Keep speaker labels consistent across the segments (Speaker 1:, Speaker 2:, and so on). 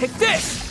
Speaker 1: Take this!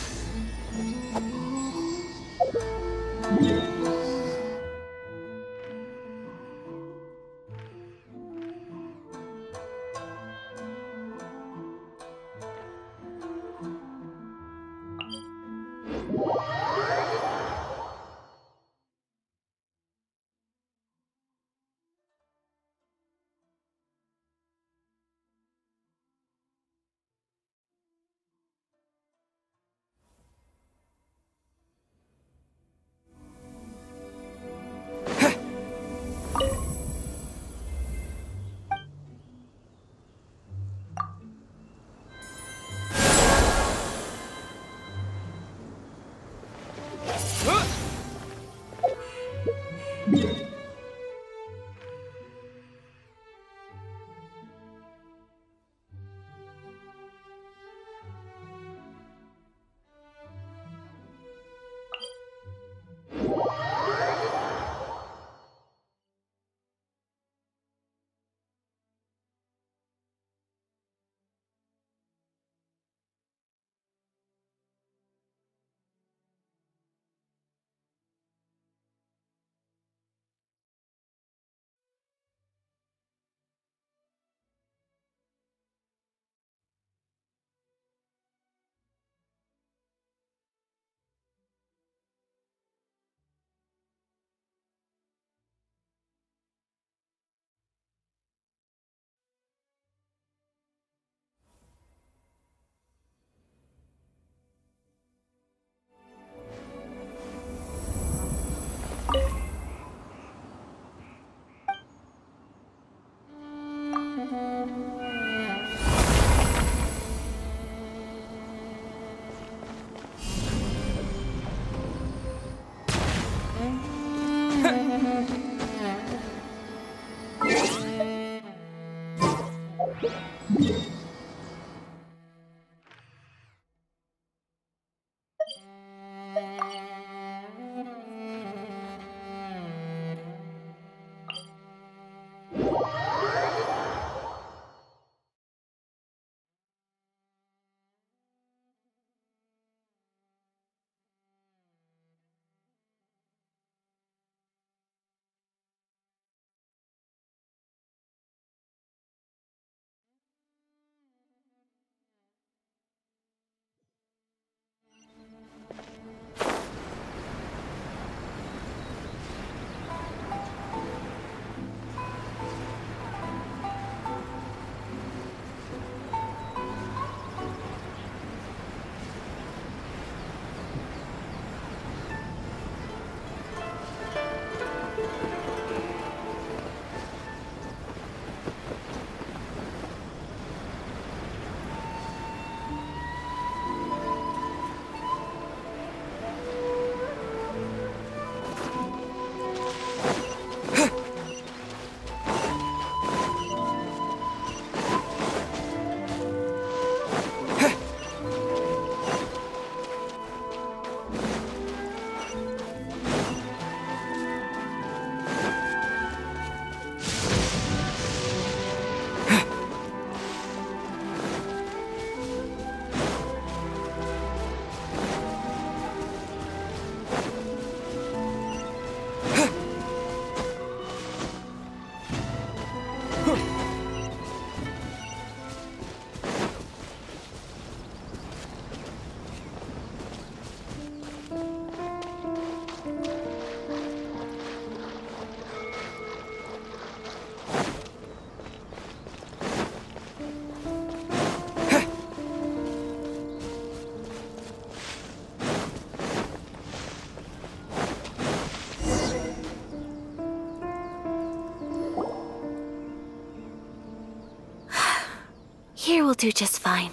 Speaker 2: Here will do just fine.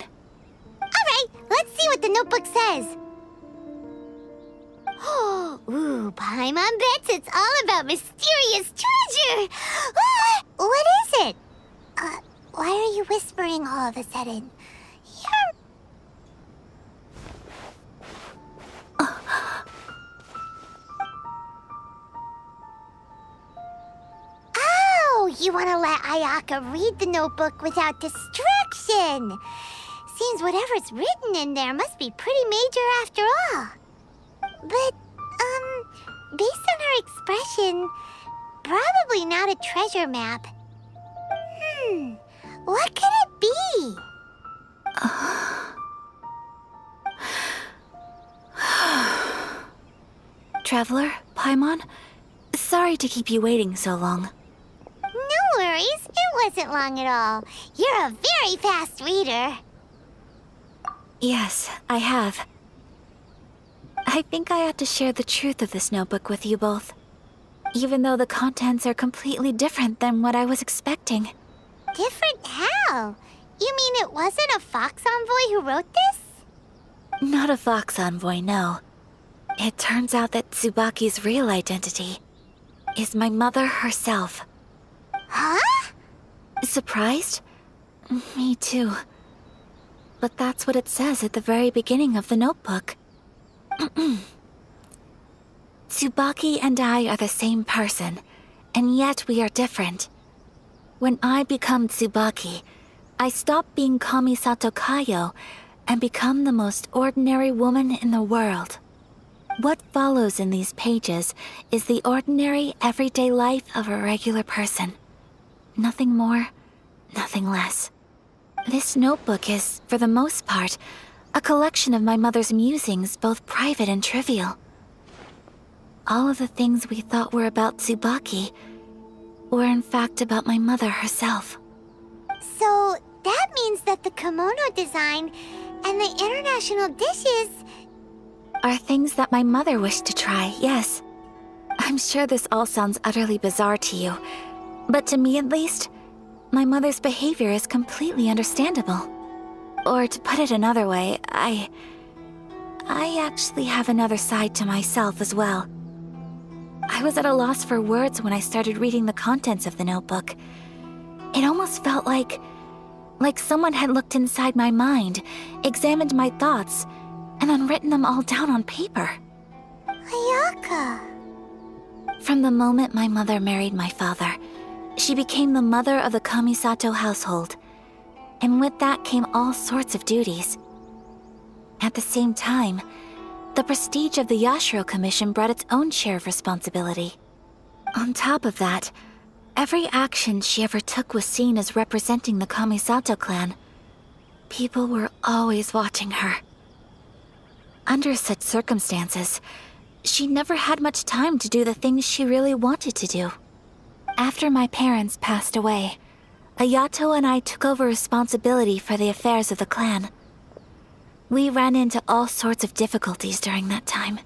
Speaker 3: Alright, let's see what the notebook says. Ooh, Paimon bets it's all about mysterious treasure! Ah, what is it? Why are you whispering all of a sudden? You're... Oh, you want to let Ayaka read the notebook without distraction. means whatever's written in there must be pretty major after all. But, based on her expression, probably not a treasure map. What could it be?
Speaker 1: Traveler, Paimon, sorry to keep you waiting so long.
Speaker 3: No worries, it wasn't long at all. You're a very fast reader.
Speaker 1: Yes, I have. I think I ought to share the truth of this notebook with you both, even though the contents are completely different than what I was expecting.
Speaker 3: Different how? You mean it wasn't a Fox Envoy who wrote this?
Speaker 1: Not a Fox Envoy, no. It turns out that Tsubaki's real identity is my mother herself.
Speaker 3: Huh?
Speaker 1: Surprised? Me too. But that's what it says at the very beginning of the notebook. Tsubaki and I are the same person, and yet we are different. When I become Tsubaki, I stop being Kamisato Kayo and become the most ordinary woman in the world. What follows in these pages is the ordinary, everyday life of a regular person. Nothing more, nothing less. This notebook is, for the most part, a collection of my mother's musings, both private and trivial. All of the things we thought were about Tsubaki were in fact about my mother herself.
Speaker 3: So, that means that the kimono design and the international dishes
Speaker 1: are things that my mother wished to try, yes. I'm sure this all sounds utterly bizarre to you, but to me at least, my mother's behavior is completely understandable. Or to put it another way, I actually have another side to myself as well. I was at a loss for words when I started reading the contents of the notebook. It almost felt like someone had looked inside my mind, examined my thoughts, and then written them all down on paper.
Speaker 3: Ayaka.
Speaker 1: From the moment my mother married my father, she became the mother of the Kamisato household, and with that came all sorts of duties. At the same time, the prestige of the Yashiro Commission brought its own share of responsibility. On top of that, every action she ever took was seen as representing the Kamisato clan. People were always watching her. Under such circumstances, she never had much time to do the things she really wanted to do. After my parents passed away, Ayato and I took over responsibility for the affairs of the clan. We ran into all sorts of difficulties during that time.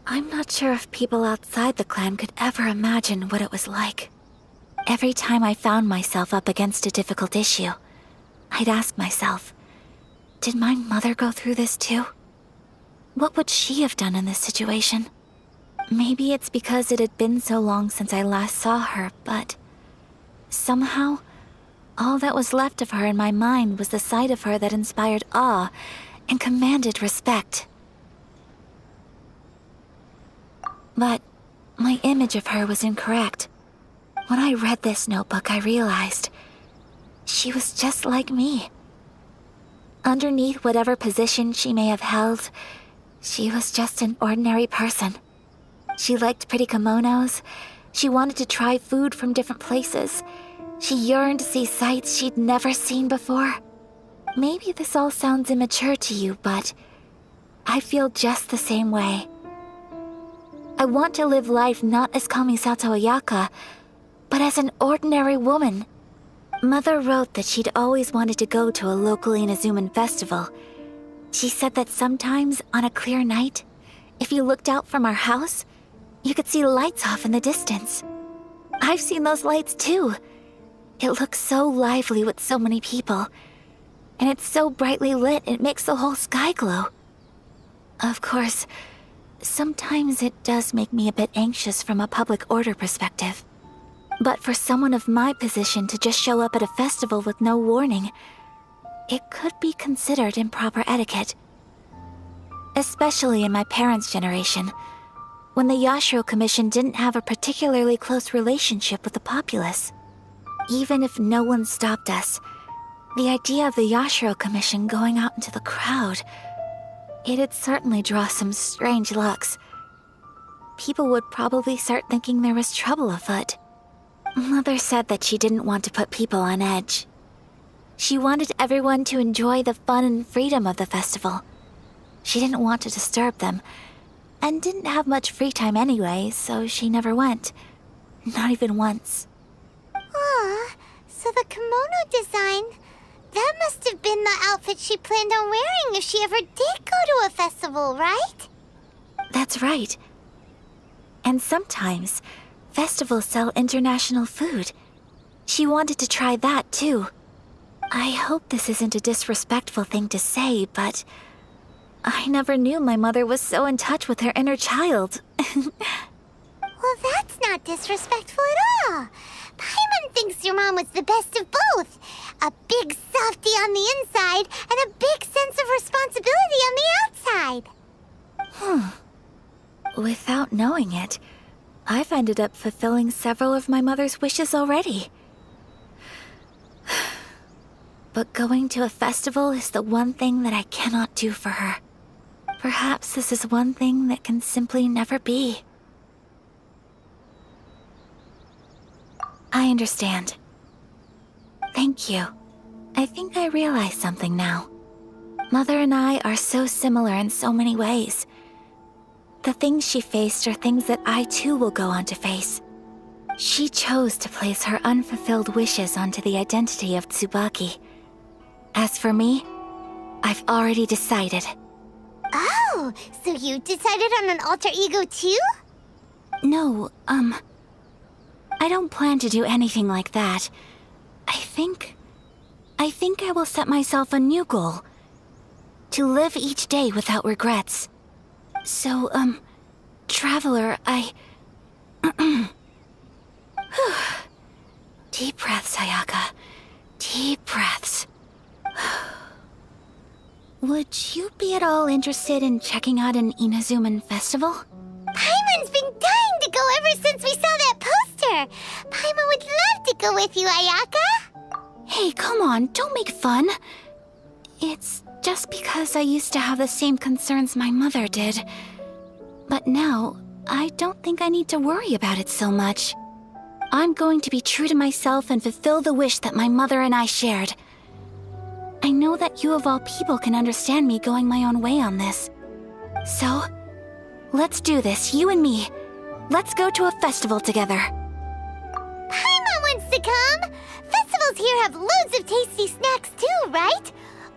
Speaker 1: I'm not sure if people outside the clan could ever imagine what it was like. Every time I found myself up against a difficult issue, I'd ask myself, did my mother go through this too? What would she have done in this situation? Maybe it's because it had been so long since I last saw her, but somehow, all that was left of her in my mind was the side of her that inspired awe and commanded respect. But my image of her was incorrect. When I read this notebook, I realized she was just like me. Underneath whatever position she may have held, she was just an ordinary person. She liked pretty kimonos. She wanted to try food from different places. She yearned to see sights she'd never seen before. Maybe this all sounds immature to you, but I feel just the same way. I want to live life not as Kamisato Ayaka, but as an ordinary woman. Mother wrote that she'd always wanted to go to a local Inazuman festival. She said that sometimes, on a clear night, if you looked out from our house, you could see lights off in the distance. I've seen those lights too. It looks so lively with so many people. And it's so brightly lit, it makes the whole sky glow. Of course, sometimes it does make me a bit anxious from a public order perspective. But for someone of my position to just show up at a festival with no warning, it could be considered improper etiquette. Especially in my parents' generation, when the Yashiro Commission didn't have a particularly close relationship with the populace. Even if no one stopped us, The idea of the Yashiro Commission going out into the crowd, it'd certainly draw some strange looks. People would probably start thinking there was trouble afoot. Mother said that she didn't want to put people on edge. She wanted everyone to enjoy the fun and freedom of the festival. She didn't want to disturb them, and didn't have much free time anyway, so she never went. Not even once.
Speaker 3: Aw, so the kimono design, that must have been the outfit she planned on wearing if she ever did go to a festival, right?
Speaker 1: That's right. And sometimes, festivals sell international food. She wanted to try that too. I hope this isn't a disrespectful thing to say, but I never knew my mother was so in touch with her inner child.
Speaker 3: Well, that's not disrespectful at all. Paimon thinks your mom was the best of both. A big softie on the inside and a big sense of responsibility on the outside.
Speaker 1: Without knowing it, I've ended up fulfilling several of my mother's wishes already. But going to a festival is the one thing that I cannot do for her. Perhaps this is one thing that can simply never be. I understand. Thank you. I think I realize something now. Mother and I are so similar in so many ways. The things she faced are things that I too will go on to face. She chose to place her unfulfilled wishes onto the identity of Tsubaki. As for me, I've already decided.
Speaker 3: Oh, so you decided on an alter ego too?
Speaker 1: No, I don't plan to do anything like that. I think I will set myself a new goal. To live each day without regrets. So, Traveler, Deep breaths, Ayaka. Deep breaths. Would you be at all interested in checking out an Inazuman festival?
Speaker 3: Paimon's been dying to go ever since we saw that poster! Paimon would love to go with you, Ayaka!
Speaker 1: Hey, come on, don't make fun. It's just because I used to have the same concerns my mother did. But now, I don't think I need to worry about it so much. I'm going to be true to myself and fulfill the wish that my mother and I shared. I know that you of all people can understand me going my own way on this. So, let's do this, you and me. Let's go to a festival together.
Speaker 3: Paimon wants to come! Festivals here have loads of tasty snacks too, right?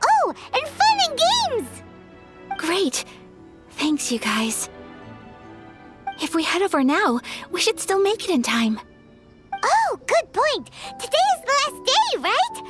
Speaker 3: Oh, and fun and games!
Speaker 1: Great. Thanks, you guys. If we head over now, we should still make it in time.
Speaker 3: Oh, good point! Today is the last day, right?